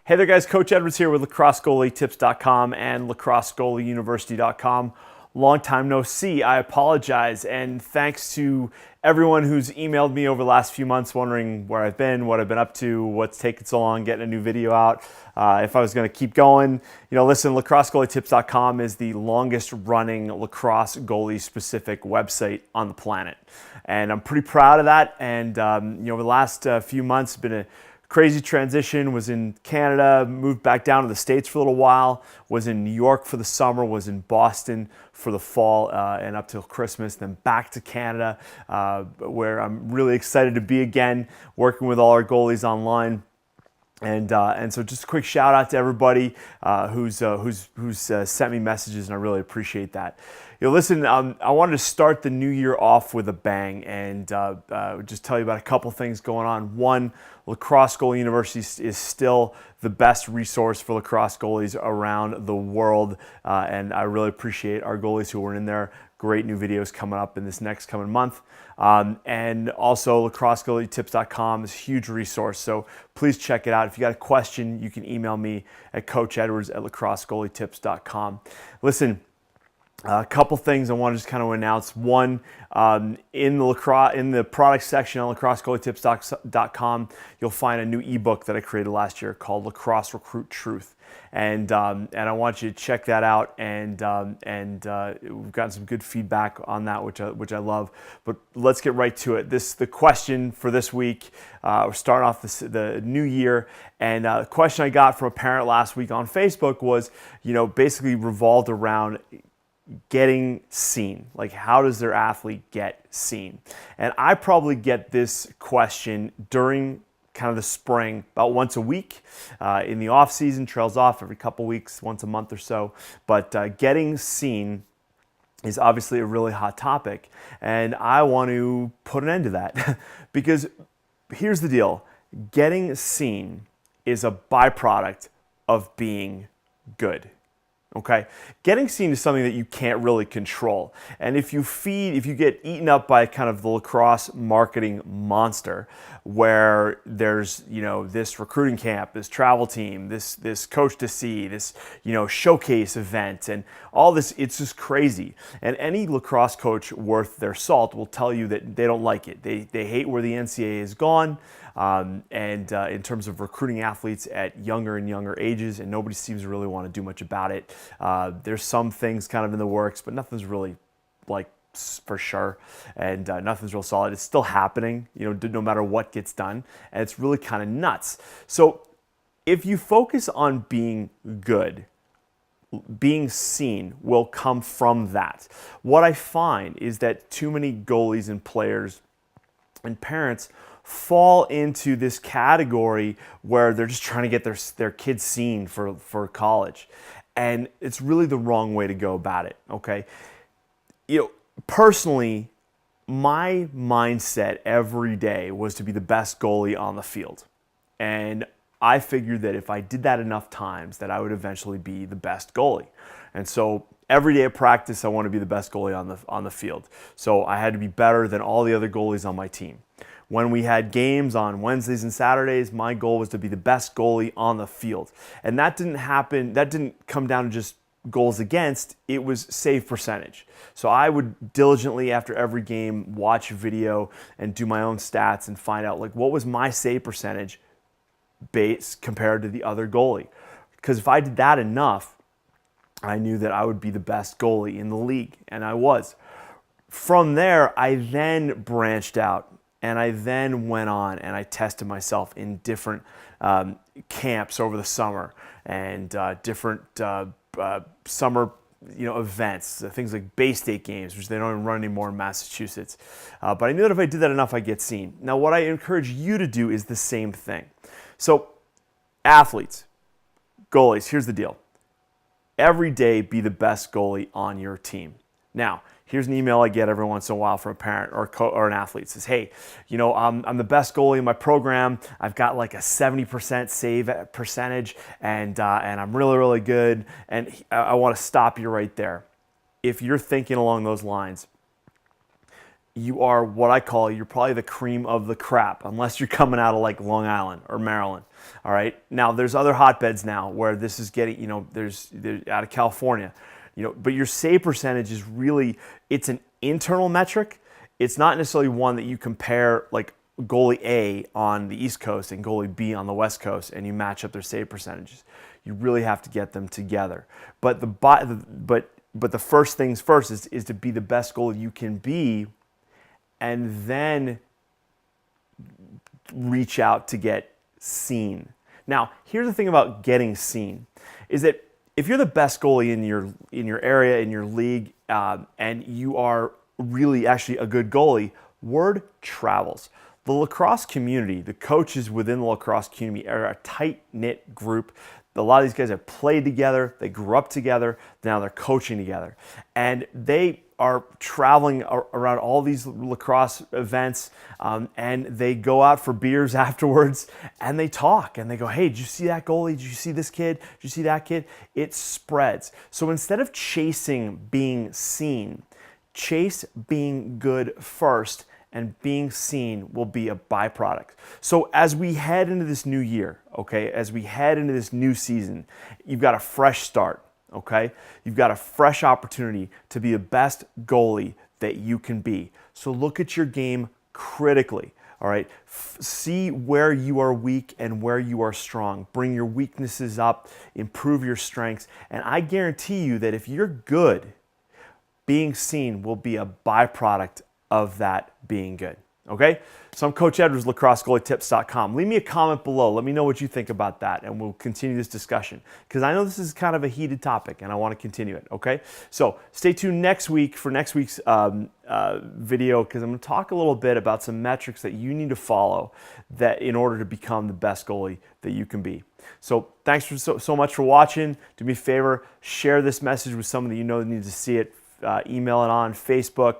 Hey there guys, Coach Edwards here with lacrossegoalietips.com and lacrossegoalieuniversity.com. Long time no see, I apologize, and thanks to everyone who's emailed me over the last few months wondering where I've been, what I've been up to, what's taken so long getting a new video out, if I was going to keep going. Listen, lacrossegoalietips.com is the longest running lacrosse goalie specific website on the planet, and I'm pretty proud of that. And over the last few months, it's been a crazy transition. Was in Canada, moved back down to the States for a little while, was in New York for the summer, was in Boston for the fall and up till Christmas, then back to Canada where I'm really excited to be again, working with all our goalies online. And so just a quick shout out to everybody who's sent me messages, and I really appreciate that. Listen, I wanted to start the new year off with a bang and just tell you about a couple things going on. One, Lacrosse Goalie University is still the best resource for lacrosse goalies around the world, and I really appreciate our goalies who are in there. Great new videos coming up in this next coming month. And also lacrossegoalietips.com is a huge resource, so please check it out. If you got a question, you can email me at coachedwards@lacrossegoalietips.com. Listen, a couple things I want to just kind of announce. One, in the product section on lacrossegoalietips.com, you'll find a new ebook that I created last year called Lacrosse Recruit Truth, and I want you to check that out. And we've gotten some good feedback on that, which I love. But let's get right to it. The question for this week. We're starting off the new year, and the question I got from a parent last week on Facebook was, basically revolved around getting seen. Like, how does their athlete get seen? And I probably get this question during kind of the spring about once a week. In the off season, trails off every couple weeks, once a month or so. But getting seen is obviously a really hot topic, and I want to put an end to that because here's the deal. Getting seen is a byproduct of being good. Okay, getting seen is something that you can't really control. And if you get eaten up by kind of the lacrosse marketing monster, where there's, this recruiting camp, this travel team, this coach to see, this, showcase event, and all this, it's just crazy. And any lacrosse coach worth their salt will tell you that they don't like it. They hate where the NCAA has gone. In terms of recruiting athletes at younger and younger ages, and nobody seems to really want to do much about it. There's some things kind of in the works, but nothing's really like for sure, and nothing's real solid. It's still happening, no matter what gets done, and it's really kind of nuts. So if you focus on being good, being seen will come from that. What I find is that too many goalies and players and parents fall into this category where they're just trying to get their kids seen for college. And it's really the wrong way to go about it, okay? Personally, my mindset every day was to be the best goalie on the field. And I figured that if I did that enough times, that I would eventually be the best goalie. And so every day of practice, I want to be the best goalie on the field. So I had to be better than all the other goalies on my team. When we had games on Wednesdays and Saturdays, my goal was to be the best goalie on the field. And that didn't happen, that didn't come down to just goals against, it was save percentage. So I would diligently, after every game, watch video and do my own stats and find out, like, what was my save percentage base compared to the other goalie. Because if I did that enough, I knew that I would be the best goalie in the league, and I was. From there, I then branched out. And I then went on and I tested myself in different camps over the summer and different summer events, things like Bay State games, which they don't even run anymore in Massachusetts. But I knew that if I did that enough, I'd get seen. Now, what I encourage you to do is the same thing. So, athletes, goalies, here's the deal. Every day, be the best goalie on your team. Now, here's an email I get every once in a while from a parent or an athlete. It says, hey, I'm the best goalie in my program. I've got like a 70% save percentage, and I'm really, really good. And I want to stop you right there. If you're thinking along those lines, you are what I call, you're probably the cream of the crap, unless you're coming out of like Long Island or Maryland. All right. Now there's other hotbeds now where this is getting, there's out of California, but your save percentage is really, it's an internal metric. It's not necessarily one that you compare like goalie A on the East Coast and goalie B on the West Coast and you match up their save percentages. You really have to get them together. But the first things first is to be the best goalie you can be, and then reach out to get seen. Now, here's the thing about getting seen, is that if you're the best goalie in your area, in your league, and you are really actually a good goalie, word travels. The lacrosse community, the coaches within the lacrosse community are a tight-knit group. A lot of these guys have played together, they grew up together, now they're coaching together. And they are traveling around all these lacrosse events, and they go out for beers afterwards, and they talk, and they go, hey, did you see that goalie? Did you see this kid? Did you see that kid? It spreads. So instead of chasing being seen, chase being good first, and being seen will be a byproduct. So as we head into this new year, okay, as we head into this new season, you've got a fresh start, okay? You've got a fresh opportunity to be the best goalie that you can be. So look at your game critically, all right? See where you are weak and where you are strong. Bring your weaknesses up, improve your strengths, and I guarantee you that if you're good, being seen will be a byproduct of that being good. Okay? So I'm Coach Edwards, lacrossegoalietips.com. Leave me a comment below. Let me know what you think about that, and we'll continue this discussion, because I know this is kind of a heated topic and I want to continue it. Okay? So stay tuned next week for next week's video, because I'm going to talk a little bit about some metrics that you need to follow that in order to become the best goalie that you can be. So thanks so much for watching. Do me a favor, share this message with someone that you know that needs to see it. Email it on Facebook,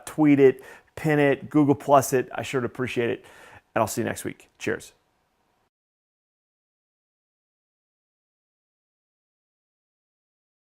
tweet it, pin it, Google Plus it. I sure appreciate it. And I'll see you next week. Cheers.